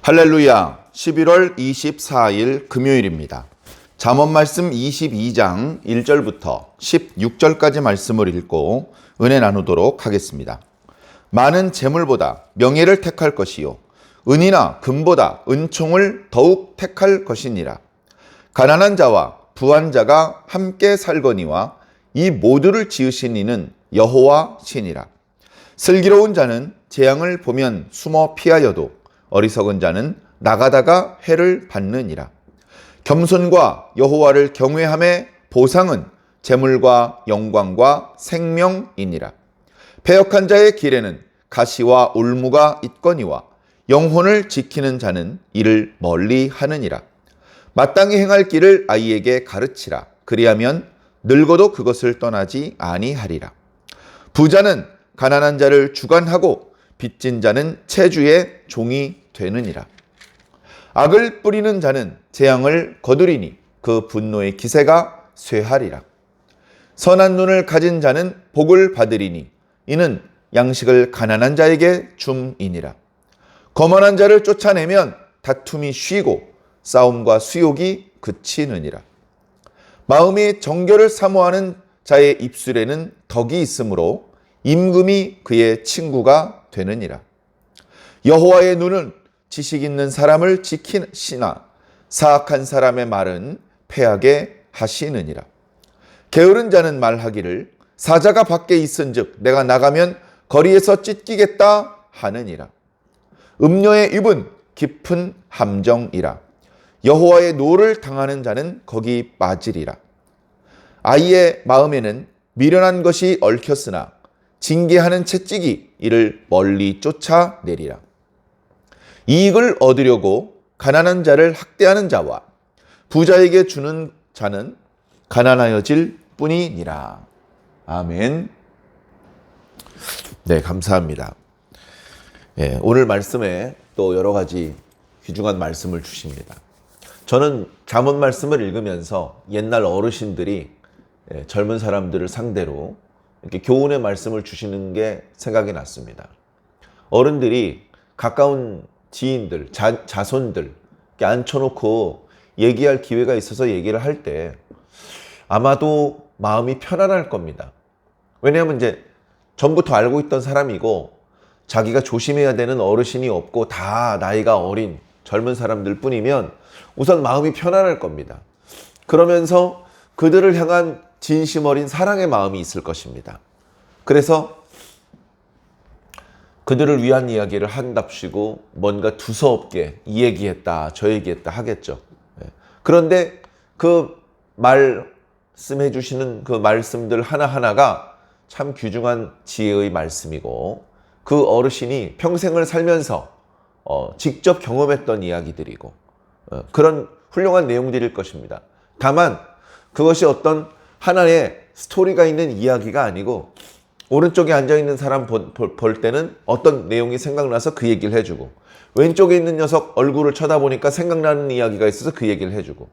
할렐루야. 11월 24일 금요일입니다. 잠언 말씀 22장 1절부터 16절까지 말씀을 읽고 은혜 나누도록 하겠습니다. 많은 재물보다 명예를 택할 것이요 은이나 금보다 은총을 더욱 택할 것이니라. 가난한 자와 부한 자가 함께 살거니와 이 모두를 지으신 이는 여호와 신이라. 슬기로운 자는 재앙을 보면 숨어 피하여도 어리석은 자는 나가다가 해를 받느니라. 겸손과 여호와를 경외함의 보상은 재물과 영광과 생명이니라. 패역한 자의 길에는 가시와 올무가 있거니와 영혼을 지키는 자는 이를 멀리 하느니라. 마땅히 행할 길을 아이에게 가르치라. 그리하면 늙어도 그것을 떠나지 아니하리라. 부자는 가난한 자를 주관하고 빚진 자는 채주의 종이 되느니라. 악을 뿌리는 자는 재앙을 거두리니 그 분노의 기세가 쇠하리라. 선한 눈을 가진 자는 복을 받으리니 이는 양식을 가난한 자에게 줌이니라. 거만한 자를 쫓아내면 다툼이 쉬고 싸움과 수욕이 그치느니라. 마음이 정결을 사모하는 자의 입술에는 덕이 있으므로 임금이 그의 친구가 되느니라. 여호와의 눈은 지식 있는 사람을 지키시나 사악한 사람의 말은 패하게 하시느니라. 게으른 자는 말하기를 사자가 밖에 있은즉 내가 나가면 거리에서 찢기겠다 하느니라. 음녀의 입은 깊은 함정이라. 여호와의 노를 당하는 자는 거기 빠지리라. 아이의 마음에는 미련한 것이 얽혔으나 징계하는 채찍이 이를 멀리 쫓아내리라. 이익을 얻으려고 가난한 자를 학대하는 자와 부자에게 주는 자는 가난하여질 뿐이니라. 아멘. 네, 감사합니다. 오늘 말씀에 또 여러 가지 귀중한 말씀을 주십니다. 저는 잠언 말씀을 읽으면서 옛날 어르신들이 젊은 사람들을 상대로 이렇게 교훈의 말씀을 주시는 게 생각이 났습니다. 어른들이 가까운 지인들, 자손들 이렇게 앉혀놓고 얘기할 기회가 있어서 얘기를 할 때 아마도 마음이 편안할 겁니다. 왜냐하면 이제 전부터 알고 있던 사람이고 자기가 조심해야 되는 어르신이 없고 다 나이가 어린 젊은 사람들 뿐이면 우선 마음이 편안할 겁니다. 그러면서 그들을 향한 진심 어린 사랑의 마음이 있을 것입니다. 그래서 그들을 위한 이야기를 한답시고 뭔가 두서없게 이 얘기했다 저 얘기했다 하겠죠. 그런데 그 말씀해 주시는 그 말씀들 하나하나가 참 귀중한 지혜의 말씀이고 그 어르신이 평생을 살면서 직접 경험했던 이야기들이고 그런 훌륭한 내용들일 것입니다. 다만 그것이 어떤 하나의 스토리가 있는 이야기가 아니고 오른쪽에 앉아있는 사람 볼 때는 어떤 내용이 생각나서 그 얘기를 해주고 왼쪽에 있는 녀석 얼굴을 쳐다보니까 생각나는 이야기가 있어서 그 얘기를 해주고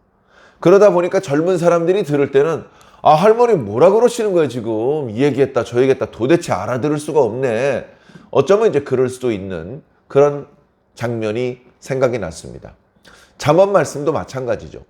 그러다 보니까 젊은 사람들이 들을 때는 아 할머니 뭐라 그러시는 거예요 지금 이 얘기했다 저 얘기했다 도대체 알아들을 수가 없네. 어쩌면 이제 그럴 수도 있는 그런 장면이 생각이 났습니다. 잠언 말씀도 마찬가지죠.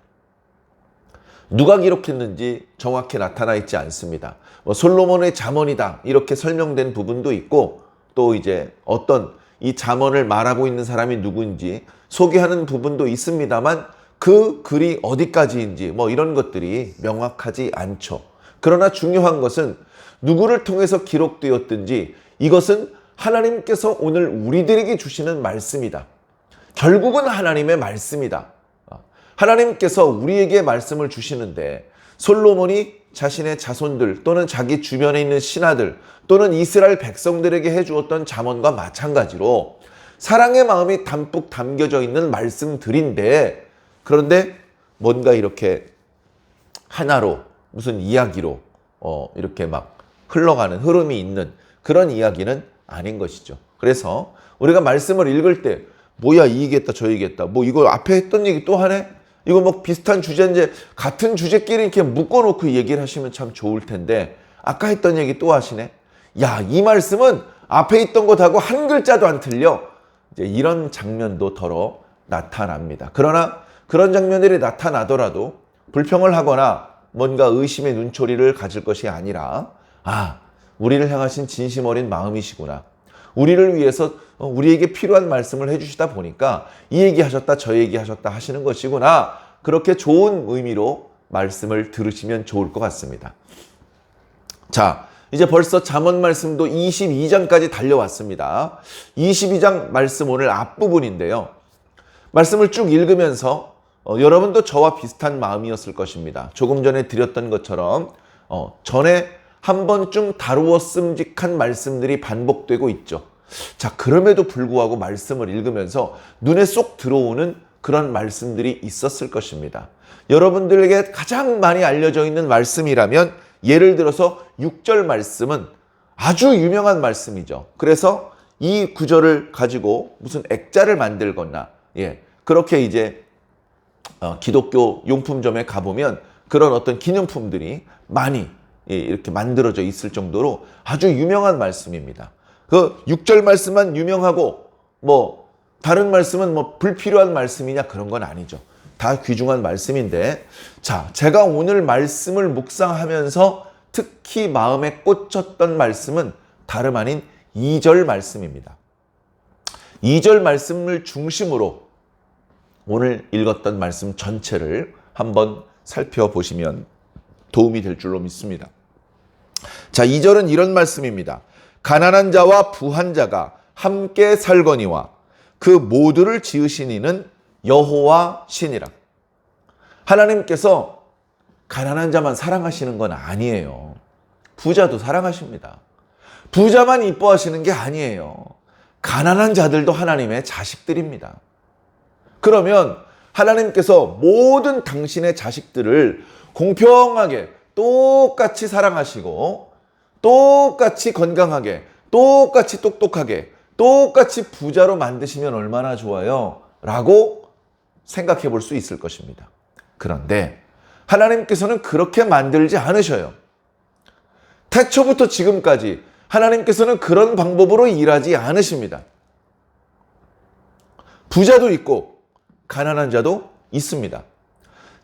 누가 기록했는지 정확히 나타나 있지 않습니다. 솔로몬의 잠언이다 이렇게 설명된 부분도 있고 또 이제 어떤 이 잠언을 말하고 있는 사람이 누구인지 소개하는 부분도 있습니다만 그 글이 어디까지인지 이런 것들이 명확하지 않죠. 그러나 중요한 것은 누구를 통해서 기록되었든지 이것은 하나님께서 오늘 우리들에게 주시는 말씀이다. 결국은 하나님의 말씀이다. 하나님께서 우리에게 말씀을 주시는데 솔로몬이 자신의 자손들 또는 자기 주변에 있는 신하들 또는 이스라엘 백성들에게 해주었던 잠언과 마찬가지로 사랑의 마음이 담뿍 담겨져 있는 말씀들인데 그런데 뭔가 이렇게 하나로 무슨 이야기로 이렇게 막 흘러가는 흐름이 있는 그런 이야기는 아닌 것이죠. 그래서 우리가 말씀을 읽을 때 뭐야 이 얘기했다 저 얘기했다 이거 앞에 했던 얘기 또 하네? 이거 비슷한 주제인데 같은 주제끼리 이렇게 묶어놓고 얘기를 하시면 참 좋을 텐데 아까 했던 얘기 또 하시네? 야, 이 말씀은 앞에 있던 것하고 한 글자도 안 틀려. 이제 이런 장면도 더러 나타납니다. 그러나 그런 장면들이 나타나더라도 불평을 하거나 뭔가 의심의 눈초리를 가질 것이 아니라, 아, 우리를 향하신 진심 어린 마음이시구나. 우리를 위해서 우리에게 필요한 말씀을 해주시다 보니까 이 얘기하셨다 저 얘기하셨다 하시는 것이구나. 그렇게 좋은 의미로 말씀을 들으시면 좋을 것 같습니다. 자, 이제 벌써 잠언 말씀도 22장까지 달려왔습니다. 22장 말씀 오늘 앞부분인데요. 말씀을 쭉 읽으면서 여러분도 저와 비슷한 마음이었을 것입니다. 조금 전에 드렸던 것처럼 전에 한 번쯤 다루었음직한 말씀들이 반복되고 있죠. 자, 그럼에도 불구하고 말씀을 읽으면서 눈에 쏙 들어오는 그런 말씀들이 있었을 것입니다. 여러분들에게 가장 많이 알려져 있는 말씀이라면 예를 들어서 6절 말씀은 아주 유명한 말씀이죠. 그래서 이 구절을 가지고 무슨 액자를 만들거나 그렇게 이제 기독교 용품점에 가보면 그런 어떤 기념품들이 많이 이렇게 만들어져 있을 정도로 아주 유명한 말씀입니다. 그 6절 말씀만 유명하고 뭐 다른 말씀은 뭐 불필요한 말씀이냐 그런 건 아니죠. 다 귀중한 말씀인데, 자, 제가 오늘 말씀을 묵상하면서 특히 마음에 꽂혔던 말씀은 다름 아닌 2절 말씀입니다. 2절 말씀을 중심으로 오늘 읽었던 말씀 전체를 한번 살펴보시면 도움이 될 줄로 믿습니다. 자, 2절은 이런 말씀입니다. 가난한 자와 부한 자가 함께 살거니와 그 모두를 지으신 이는 여호와 신이라. 하나님께서 가난한 자만 사랑하시는 건 아니에요. 부자도 사랑하십니다. 부자만 이뻐하시는 게 아니에요. 가난한 자들도 하나님의 자식들입니다. 그러면 하나님께서 모든 당신의 자식들을 공평하게 똑같이 사랑하시고 똑같이 건강하게 똑같이 똑똑하게 똑같이 부자로 만드시면 얼마나 좋아요 라고 생각해 볼 수 있을 것입니다. 그런데 하나님께서는 그렇게 만들지 않으셔요. 태초부터 지금까지 하나님께서는 그런 방법으로 일하지 않으십니다. 부자도 있고 가난한 자도 있습니다.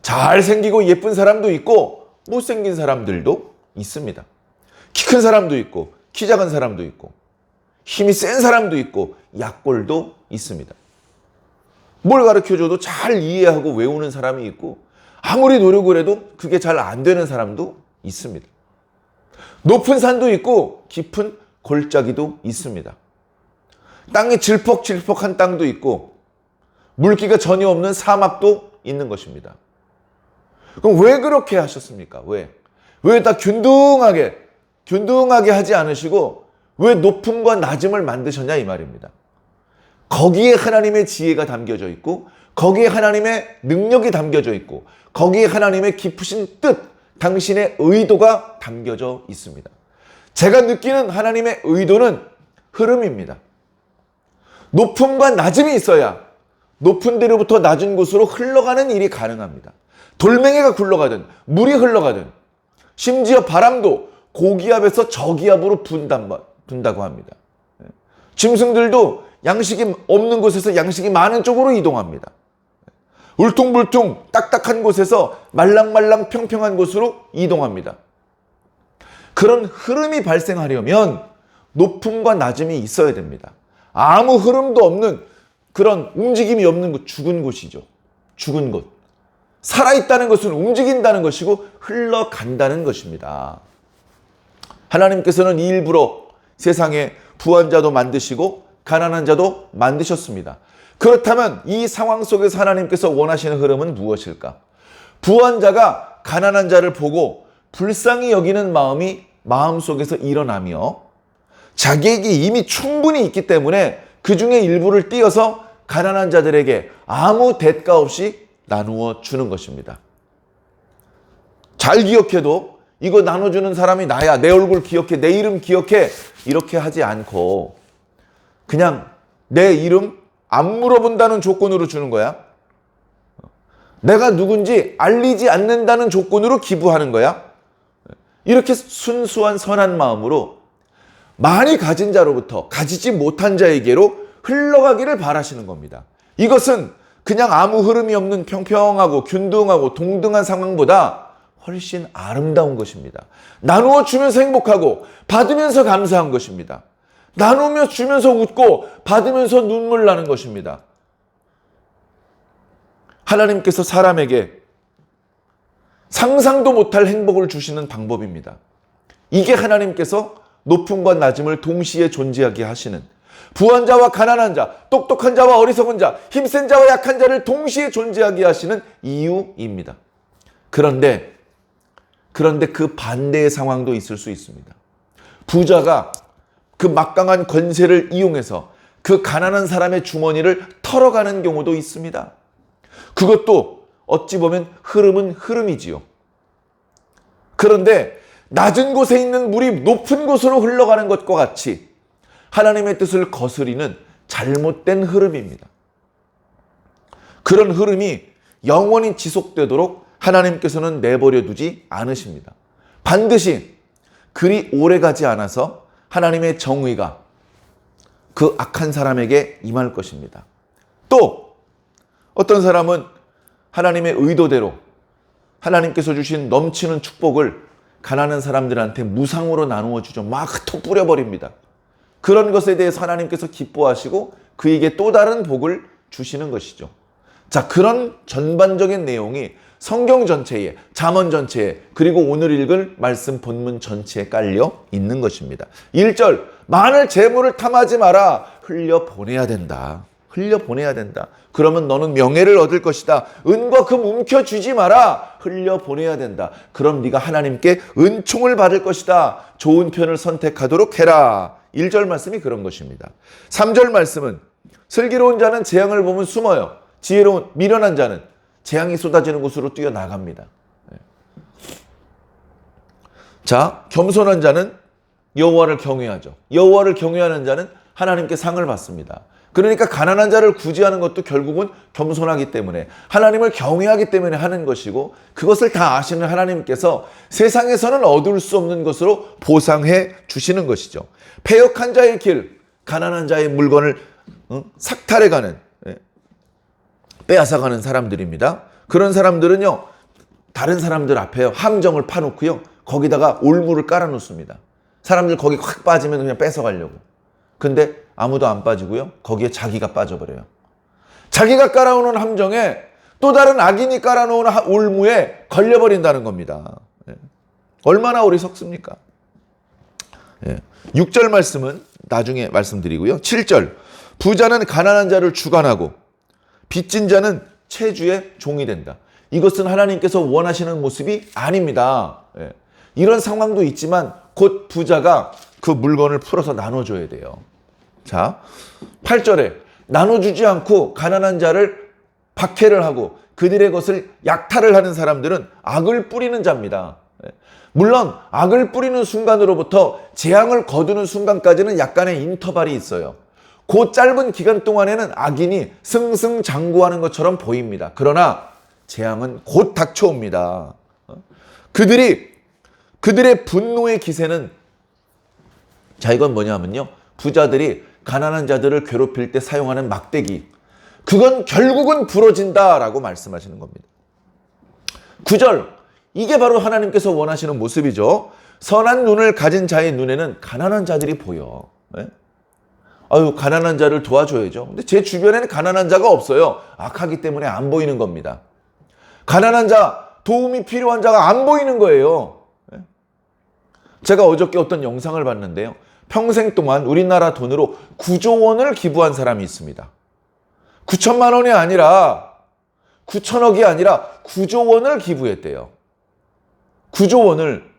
잘생기고 예쁜 사람도 있고 못생긴 사람들도 있습니다. 키 큰 사람도 있고 키 작은 사람도 있고 힘이 센 사람도 있고 약골도 있습니다. 뭘 가르쳐줘도 잘 이해하고 외우는 사람이 있고 아무리 노력을 해도 그게 잘 안 되는 사람도 있습니다. 높은 산도 있고 깊은 골짜기도 있습니다. 땅이 질퍽질퍽한 땅도 있고 물기가 전혀 없는 사막도 있는 것입니다. 그럼 왜 그렇게 하셨습니까? 왜 다 균등하게 하지 않으시고 왜 높음과 낮음을 만드셨냐 이 말입니다. 거기에 하나님의 지혜가 담겨져 있고 거기에 하나님의 능력이 담겨져 있고 거기에 하나님의 깊으신 뜻, 당신의 의도가 담겨져 있습니다. 제가 느끼는 하나님의 의도는 흐름입니다. 높음과 낮음이 있어야 높은 데로부터 낮은 곳으로 흘러가는 일이 가능합니다. 돌멩이가 굴러가든 물이 흘러가든 심지어 바람도 고기압에서 저기압으로 분다고 합니다. 짐승들도 양식이 없는 곳에서 양식이 많은 쪽으로 이동합니다. 울퉁불퉁 딱딱한 곳에서 말랑말랑 평평한 곳으로 이동합니다. 그런 흐름이 발생하려면 높음과 낮음이 있어야 됩니다. 아무 흐름도 없는 그런 움직임이 없는 곳, 죽은 곳이죠. 죽은 곳. 살아있다는 것은 움직인다는 것이고 흘러간다는 것입니다. 하나님께서는 일부러 세상에 부한 자도 만드시고 가난한 자도 만드셨습니다. 그렇다면 이 상황 속에서 하나님께서 원하시는 흐름은 무엇일까? 부한 자가 가난한 자를 보고 불쌍히 여기는 마음이 마음속에서 일어나며 자기에게 이미 충분히 있기 때문에 그 중에 일부를 띄어서 가난한 자들에게 아무 대가 없이 나누어 주는 것입니다. 잘 기억해도 이거 나눠주는 사람이 나야, 내 얼굴 기억해, 내 이름 기억해, 이렇게 하지 않고 그냥 내 이름 안 물어본다는 조건으로 주는 거야. 내가 누군지 알리지 않는다는 조건으로 기부하는 거야. 이렇게 순수한 선한 마음으로 많이 가진 자로부터 가지지 못한 자에게로 흘러가기를 바라시는 겁니다. 이것은 그냥 아무 흐름이 없는 평평하고 균등하고 동등한 상황보다 훨씬 아름다운 것입니다. 나누어 주면서 행복하고 받으면서 감사한 것입니다. 나누며 주면서 웃고 받으면서 눈물 나는 것입니다. 하나님께서 사람에게 상상도 못할 행복을 주시는 방법입니다. 이게 하나님께서 높음과 낮음을 동시에 존재하게 하시는, 부한 자와 가난한 자, 똑똑한 자와 어리석은 자, 힘센 자와 약한 자를 동시에 존재하게 하시는 이유입니다. 그런데 그 반대의 상황도 있을 수 있습니다. 부자가 그 막강한 권세를 이용해서 그 가난한 사람의 주머니를 털어가는 경우도 있습니다. 그것도 어찌 보면 흐름은 흐름이지요. 그런데 낮은 곳에 있는 물이 높은 곳으로 흘러가는 것과 같이 하나님의 뜻을 거스리는 잘못된 흐름입니다. 그런 흐름이 영원히 지속되도록 하나님께서는 내버려 두지 않으십니다. 반드시 그리 오래 가지 않아서 하나님의 정의가 그 악한 사람에게 임할 것입니다. 또 어떤 사람은 하나님의 의도대로 하나님께서 주신 넘치는 축복을 가난한 사람들한테 무상으로 나누어 주죠. 막 흩어 뿌려버립니다. 그런 것에 대해서 하나님께서 기뻐하시고 그에게 또 다른 복을 주시는 것이죠. 자, 그런 전반적인 내용이 성경 전체에, 잠언 전체에, 그리고 오늘 읽을 말씀 본문 전체에 깔려 있는 것입니다. 1절, 만일 재물을 탐하지 마라. 흘려보내야 된다. 흘려보내야 된다. 그러면 너는 명예를 얻을 것이다. 은과 금 움켜쥐지 마라. 흘려보내야 된다. 그럼 네가 하나님께 은총을 받을 것이다. 좋은 편을 선택하도록 해라. 1절 말씀이 그런 것입니다. 3절 말씀은 슬기로운 자는 재앙을 보면 숨어요. 지혜로운 미련한 자는 재앙이 쏟아지는 곳으로 뛰어나갑니다. 자, 겸손한 자는 여호와를 경외하죠. 여호와를 경외하는 자는 하나님께 상을 받습니다. 그러니까 가난한 자를 구제하는 것도 결국은 겸손하기 때문에, 하나님을 경외하기 때문에 하는 것이고, 그것을 다 아시는 하나님께서 세상에서는 얻을 수 없는 것으로 보상해 주시는 것이죠. 패역한 자의 길, 가난한 자의 물건을 삭탈해가는, 빼앗아가는 사람들입니다. 그런 사람들은요, 다른 사람들 앞에 함정을 파놓고요, 거기다가 올무를 깔아놓습니다. 사람들 거기 확 빠지면 그냥 뺏어가려고. 근데 아무도 안 빠지고요, 거기에 자기가 빠져버려요. 자기가 깔아오는 함정에 또 다른 악인이 깔아놓은 올무에 걸려버린다는 겁니다. 얼마나 어리석습니까? 6절 말씀은 나중에 말씀드리고요. 7절, 부자는 가난한 자를 주관하고 빚진 자는 채주의 종이 된다. 이것은 하나님께서 원하시는 모습이 아닙니다. 이런 상황도 있지만 곧 부자가 그 물건을 풀어서 나눠줘야 돼요. 자, 8절에 나눠주지 않고 가난한 자를 박해를 하고 그들의 것을 약탈을 하는 사람들은 악을 뿌리는 자입니다. 물론 악을 뿌리는 순간으로부터 재앙을 거두는 순간까지는 약간의 인터벌이 있어요. 그 짧은 기간 동안에는 악인이 승승장구하는 것처럼 보입니다. 그러나 재앙은 곧 닥쳐옵니다. 그들의 분노의 기세는, 자, 이건 뭐냐면요, 부자들이 가난한 자들을 괴롭힐 때 사용하는 막대기, 그건 결국은 부러진다라고 말씀하시는 겁니다. 9절, 이게 바로 하나님께서 원하시는 모습이죠. 선한 눈을 가진 자의 눈에는 가난한 자들이 보여. 아유, 가난한 자를 도와줘야죠. 근데 제 주변에는 가난한 자가 없어요. 악하기 때문에 안 보이는 겁니다. 가난한 자, 도움이 필요한 자가 안 보이는 거예요. 제가 어저께 어떤 영상을 봤는데요, 평생 동안 우리나라 돈으로 9조 원을 기부한 사람이 있습니다. 9천만 원이 아니라 9천억이 아니라 9조 원을 기부했대요. 9조 원을.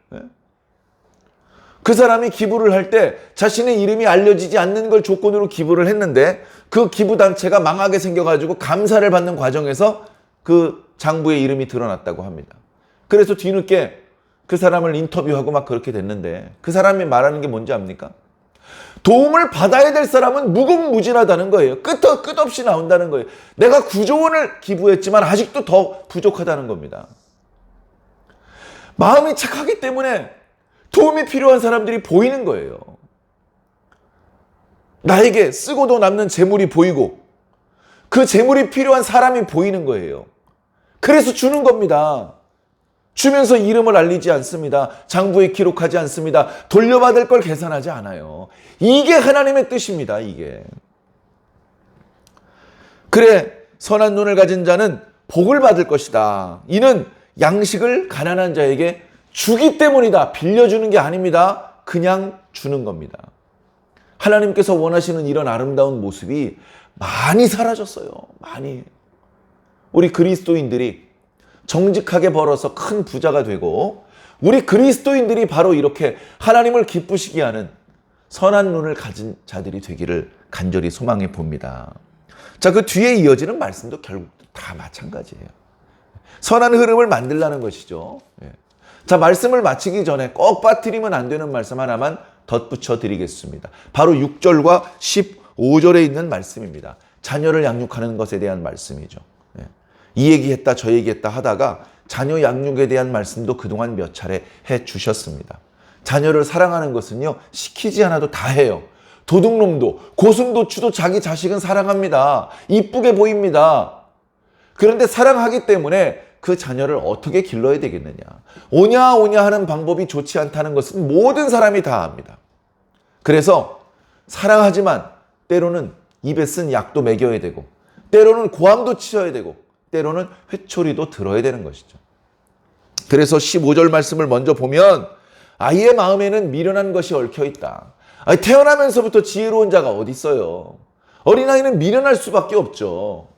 그 사람이 기부를 할 때 자신의 이름이 알려지지 않는 걸 조건으로 기부를 했는데, 그 기부단체가 망하게 생겨가지고 감사를 받는 과정에서 그 장부의 이름이 드러났다고 합니다. 그래서 뒤늦게 그 사람을 인터뷰하고 막 그렇게 됐는데, 그 사람이 말하는 게 뭔지 압니까? 도움을 받아야 될 사람은 무궁무진하다는 거예요. 끝없이 나온다는 거예요. 내가 9조 원을 기부했지만 아직도 더 부족하다는 겁니다. 마음이 착하기 때문에 도움이 필요한 사람들이 보이는 거예요. 나에게 쓰고도 남는 재물이 보이고, 그 재물이 필요한 사람이 보이는 거예요. 그래서 주는 겁니다. 주면서 이름을 알리지 않습니다. 장부에 기록하지 않습니다. 돌려받을 걸 계산하지 않아요. 이게 하나님의 뜻입니다. 이게. 그래, 선한 눈을 가진 자는 복을 받을 것이다. 이는 양식을 가난한 자에게 주기 때문이다. 빌려주는 게 아닙니다. 그냥 주는 겁니다. 하나님께서 원하시는 이런 아름다운 모습이 많이 사라졌어요. 많이. 우리 그리스도인들이 정직하게 벌어서 큰 부자가 되고, 우리 그리스도인들이 바로 이렇게 하나님을 기쁘시게 하는 선한 눈을 가진 자들이 되기를 간절히 소망해 봅니다. 자, 그 뒤에 이어지는 말씀도 결국 다 마찬가지예요. 선한 흐름을 만들라는 것이죠. 자, 말씀을 마치기 전에 꼭 빠뜨리면 안 되는 말씀 하나만 덧붙여 드리겠습니다. 바로 6절과 15절에 있는 말씀입니다. 자녀를 양육하는 것에 대한 말씀이죠. 이 얘기했다 저 얘기했다 하다가 자녀 양육에 대한 말씀도 그동안 몇 차례 해 주셨습니다. 자녀를 사랑하는 것은요, 시키지 않아도 다 해요. 도둑놈도 고슴도치도 자기 자식은 사랑합니다. 이쁘게 보입니다. 그런데 사랑하기 때문에 그 자녀를 어떻게 길러야 되겠느냐. 오냐 오냐 하는 방법이 좋지 않다는 것은 모든 사람이 다 압니다. 그래서 사랑하지만 때로는 입에 쓴 약도 먹여야 되고, 때로는 고함도 치셔야 되고, 때로는 회초리도 들어야 되는 것이죠. 그래서 15절 말씀을 먼저 보면 아이의 마음에는 미련한 것이 얽혀있다. 태어나면서부터 지혜로운 자가 어디 있어요. 어린아이는 미련할 수밖에 없죠.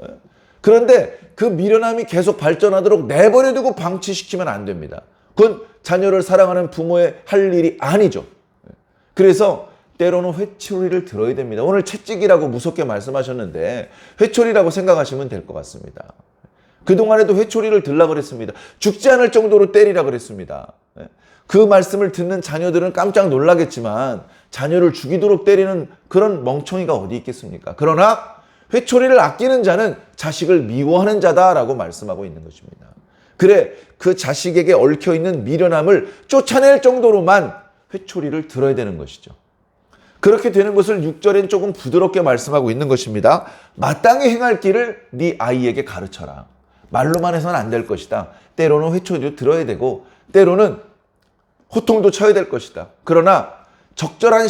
그런데 그 미련함이 계속 발전하도록 내버려두고 방치시키면 안 됩니다. 그건 자녀를 사랑하는 부모의 할 일이 아니죠. 그래서 때로는 회초리를 들어야 됩니다. 오늘 채찍이라고 무섭게 말씀하셨는데 회초리라고 생각하시면 될 것 같습니다. 그동안에도 회초리를 들라 그랬습니다. 죽지 않을 정도로 때리라 그랬습니다. 그 말씀을 듣는 자녀들은 깜짝 놀라겠지만 자녀를 죽이도록 때리는 그런 멍청이가 어디 있겠습니까? 그러나 회초리를 아끼는 자는 자식을 미워하는 자다라고 말씀하고 있는 것입니다. 그래, 그 자식에게 얽혀있는 미련함을 쫓아낼 정도로만 회초리를 들어야 되는 것이죠. 그렇게 되는 것을 6절엔 조금 부드럽게 말씀하고 있는 것입니다. 마땅히 행할 길을 네 아이에게 가르쳐라. 말로만 해서는 안 될 것이다. 때로는 회초리도 들어야 되고 때로는 호통도 쳐야 될 것이다. 그러나 적절한